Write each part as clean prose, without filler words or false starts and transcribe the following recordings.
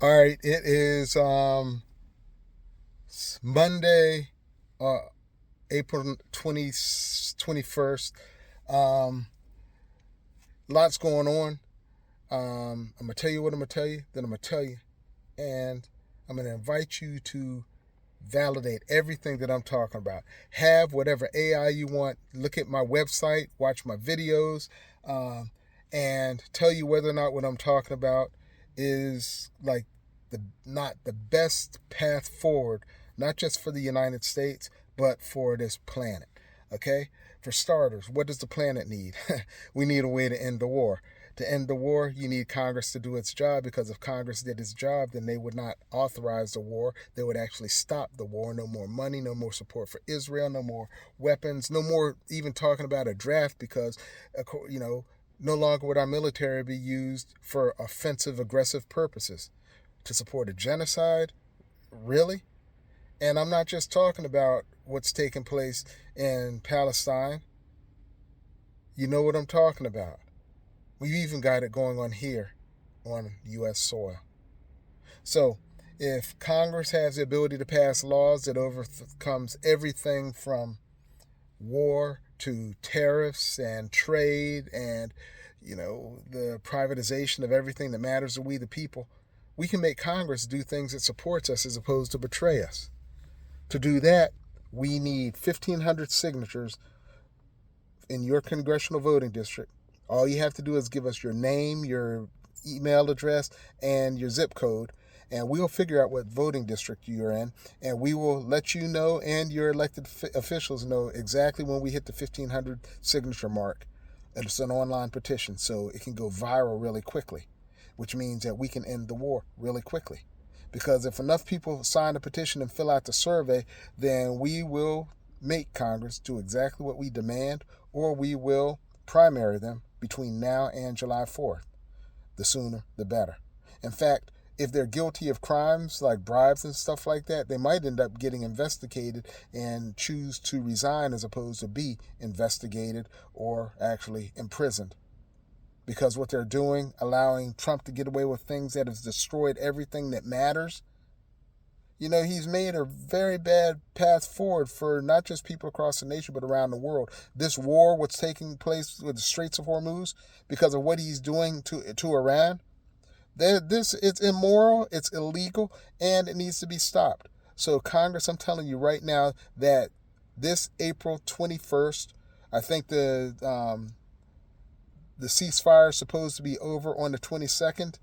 All right, it is Monday, April 21st. Lots going on. I'm going to tell you what I'm going to tell you, then I'm going to tell you. And I'm going to invite you to validate everything that I'm talking about. Have whatever AI you want. Look at my website, watch my videos, and tell you whether or not what I'm talking about is like not the best path forward, not just for the United States, but for this planet. Okay? For starters, what does the planet need? We need a way to end the war. To end the war, you need Congress to do its job, because if Congress did its job, then they would not authorize the war. They would actually stop the war. No more money, no more support for Israel, no more weapons, no more even talking about a draft, because, no longer would our military be used for offensive, aggressive purposes. To support a genocide? Really? And I'm not just talking about what's taking place in Palestine. You know what I'm talking about. We've even got it going on here on U.S. soil. So, if Congress has the ability to pass laws that overcomes everything from war to tariffs and trade and, the privatization of everything that matters to we the people, we can make Congress do things that supports us as opposed to betray us. To do that, we need 1,500 signatures in your congressional voting district. All you have to do is give us your name, your email address, and your zip code, and we'll figure out what voting district you're in, and we will let you know and your elected officials know exactly when we hit the 1,500 signature mark. And it's an online petition, so it can go viral really quickly, which means that we can end the war really quickly. Because if enough people sign a petition and fill out the survey, then we will make Congress do exactly what we demand, or we will primary them between now and July 4th. The sooner, the better. In fact, if they're guilty of crimes like bribes and stuff like that, they might end up getting investigated and choose to resign as opposed to be investigated or actually imprisoned. Because what they're doing, allowing Trump to get away with things that has destroyed everything that matters, he's made a very bad path forward for not just people across the nation, but around the world. This war, what's taking place with the Straits of Hormuz, because of what he's doing to Iran, it's immoral, it's illegal, and it needs to be stopped. So Congress, I'm telling you right now that this April 21st, I think the ceasefire is supposed to be over on the 22nd.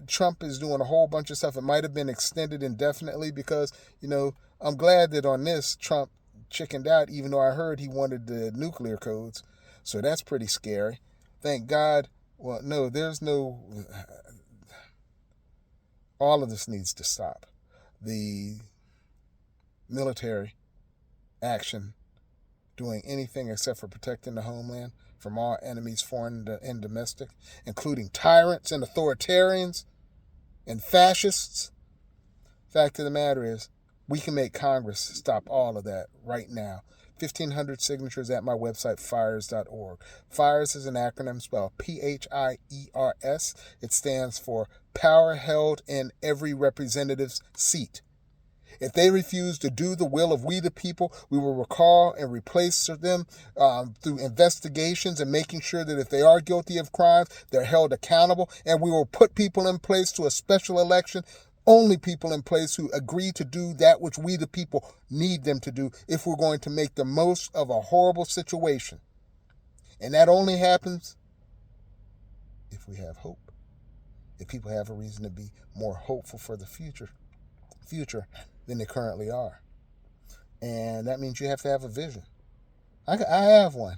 Trump is doing a whole bunch of stuff. It might have been extended indefinitely because, I'm glad that on this, Trump chickened out, even though I heard he wanted the nuclear codes. So that's pretty scary. Thank God. Well, no, there's no... All of this needs to stop. The military action doing anything except for protecting the homeland from all enemies, foreign and domestic, including tyrants and authoritarians and fascists. Fact of the matter is, we can make Congress stop all of that right now. 1,500 signatures at my website, PHIERS.org. PHIERS is an acronym spelled PHIERS. It stands for Power Held in Every Representative's Seat. If they refuse to do the will of we the people, we will recall and replace them through investigations and making sure that if they are guilty of crimes, they're held accountable. And we will put people in place to a special election, only people in place who agree to do that which we the people need them to do if we're going to make the most of a horrible situation. And that only happens if we have hope. If people have a reason to be more hopeful for the future than they currently are. And that means you have to have a vision. I have one.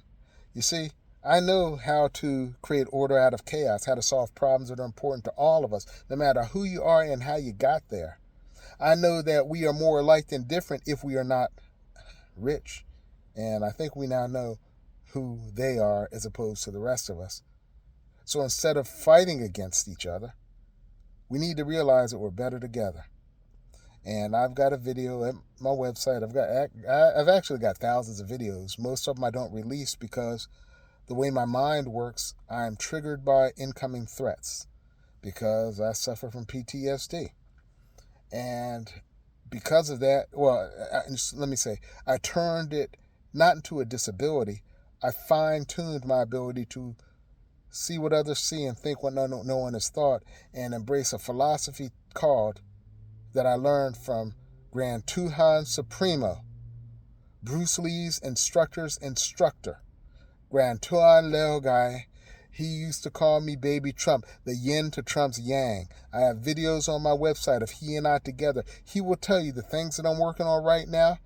You see, I know how to create order out of chaos, how to solve problems that are important to all of us, no matter who you are and how you got there. I know that we are more alike than different if we are not rich. And I think we now know who they are as opposed to the rest of us. So instead of fighting against each other, we need to realize that we're better together. And I've got a video at my website. I've actually got thousands of videos. Most of them I don't release because the way my mind works, I'm triggered by incoming threats. because I suffer from PTSD. And because of that, let me say, I turned it not into a disability. I fine-tuned my ability to see what others see and think what no one has thought, and embrace a philosophy called, that I learned from Grand Tuhan Supremo, Bruce Lee's instructor's instructor, Grand Tuan Leogai. He used to call me Baby Trump, the yin to Trump's yang. I have videos on my website of he and I together. He will tell you the things that I'm working on right now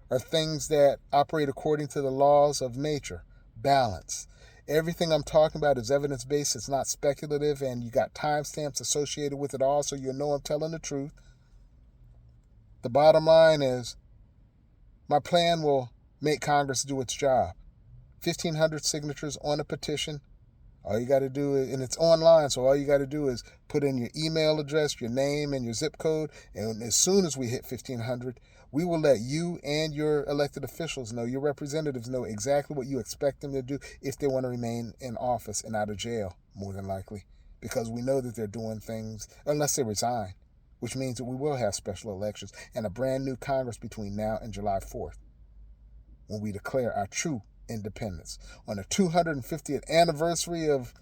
are things that operate according to the laws of nature, balance. Everything I'm talking about is evidence-based. It's not speculative, and you got timestamps associated with it all, so you'll know I'm telling the truth. The bottom line is, my plan will make Congress do its job. 1,500 signatures on a petition. All you got to do is, and it's online, so all you got to do is put in your email address, your name, and your zip code. And as soon as we hit 1,500, we will let you and your elected officials know, your representatives know exactly what you expect them to do if they want to remain in office and out of jail, more than likely. Because we know that they're doing things, unless they resign, which means that we will have special elections and a brand new Congress between now and July 4th, when we declare our true independence. On the 250th anniversary of,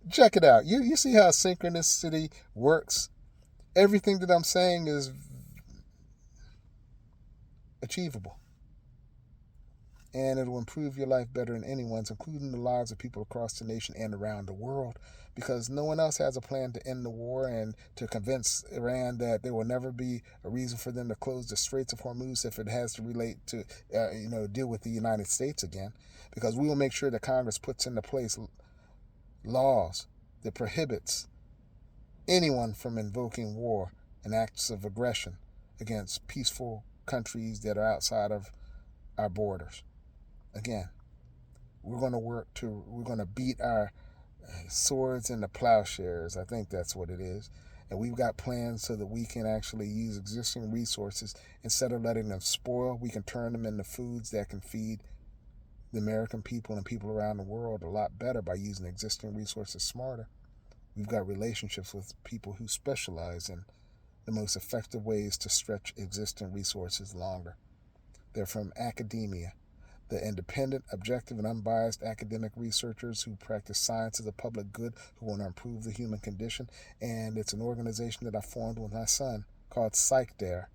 check it out. You see how synchronicity works? Everything that I'm saying is achievable. And it'll improve your life better than anyone's, including the lives of people across the nation and around the world, because no one else has a plan to end the war and to convince Iran that there will never be a reason for them to close the Straits of Hormuz if it has to relate to, deal with the United States again, because we will make sure that Congress puts into place laws that prohibits anyone from invoking war and acts of aggression against peaceful countries that are outside of our borders. Again, we're going to beat our swords into plowshares. I think that's what it is. And we've got plans so that we can actually use existing resources. Instead of letting them spoil, we can turn them into foods that can feed the American people and people around the world a lot better by using existing resources smarter. We've got relationships with people who specialize in the most effective ways to stretch existing resources longer. They're from academia, the independent, objective, and unbiased academic researchers who practice science as a public good, who want to improve the human condition. And it's an organization that I formed with my son called PHIERS.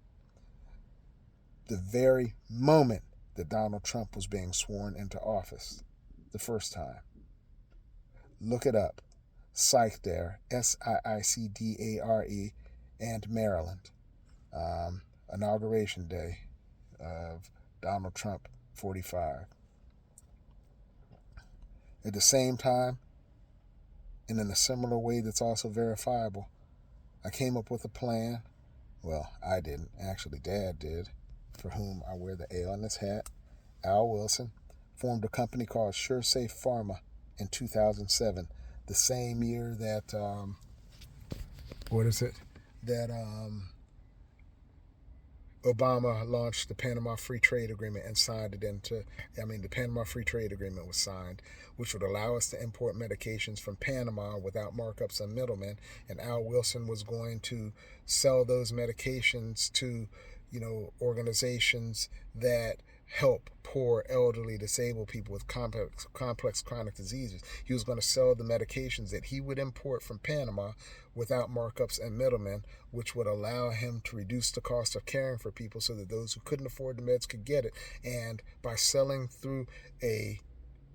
The very moment that Donald Trump was being sworn into office, the first time. Look it up. PHIERS, SIICDARE, and Maryland. Inauguration day of Donald Trump 45. At the same time, and in a similar way that's also verifiable, I came up with a plan. Well, I didn't. Actually, Dad did, for whom I wear the A on this hat. Al Wilson formed a company called SureSafe Pharma in 2007, the same year that, Obama launched the Panama Free Trade Agreement and signed it the Panama Free Trade Agreement was signed, which would allow us to import medications from Panama without markups on middlemen. And Al Wilson was going to sell those medications to, organizations that help poor, elderly, disabled people with complex chronic diseases. He was going to sell the medications that he would import from Panama without markups and middlemen, which would allow him to reduce the cost of caring for people so that those who couldn't afford the meds could get it. And by selling through a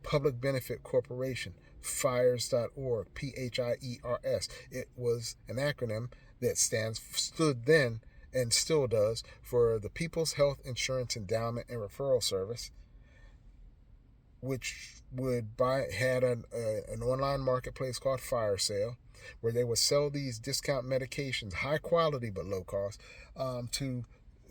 public benefit corporation, PHIERS.org, PHIERS, it was an acronym that stood then and still does for the People's Health Insurance Endowment and Referral Service, which had an online marketplace called Fire Sale, where they would sell these discount medications, high quality but low cost, to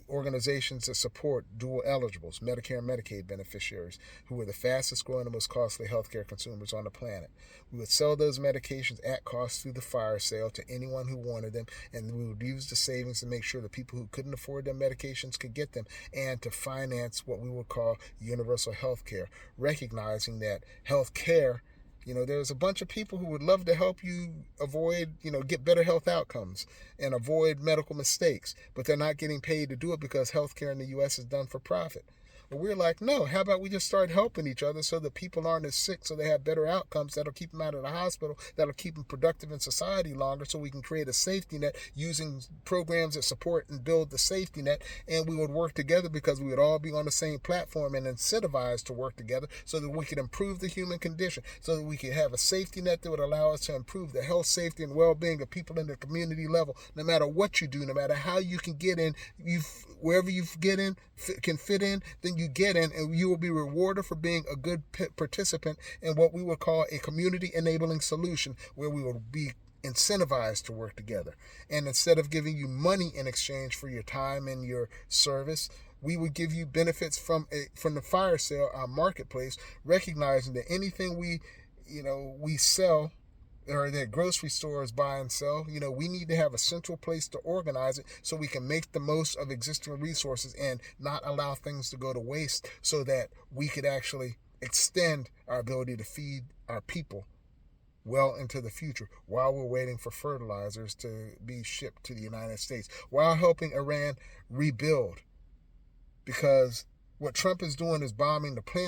organizations that support dual eligibles, Medicare and Medicaid beneficiaries, who were the fastest growing and most costly healthcare consumers on the planet. We would sell those medications at cost through the fire sale to anyone who wanted them, and we would use the savings to make sure the people who couldn't afford their medications could get them, and to finance what we would call universal health care, recognizing that health care There's a bunch of people who would love to help you avoid, get better health outcomes and avoid medical mistakes, but they're not getting paid to do it because healthcare in the U.S. is done for profit. But we're like, no, how about we just start helping each other so that people aren't as sick, so they have better outcomes that'll keep them out of the hospital, that'll keep them productive in society longer, so we can create a safety net using programs that support and build the safety net, and we would work together because we would all be on the same platform and incentivized to work together so that we could improve the human condition, so that we could have a safety net that would allow us to improve the health, safety, and well-being of people in the community level, no matter what you do, no matter how you can get in, wherever you get in, can fit in, then you get in, and you will be rewarded for being a good participant in what we would call a community enabling solution, where we will be incentivized to work together. And instead of giving you money in exchange for your time and your service, we would give you benefits from the fire sale, our marketplace, recognizing that anything we sell, or that grocery stores buy and sell, we need to have a central place to organize it so we can make the most of existing resources and not allow things to go to waste, so that we could actually extend our ability to feed our people well into the future, while we're waiting for fertilizers to be shipped to the United States, while helping Iran rebuild. Because what Trump is doing is bombing the planet.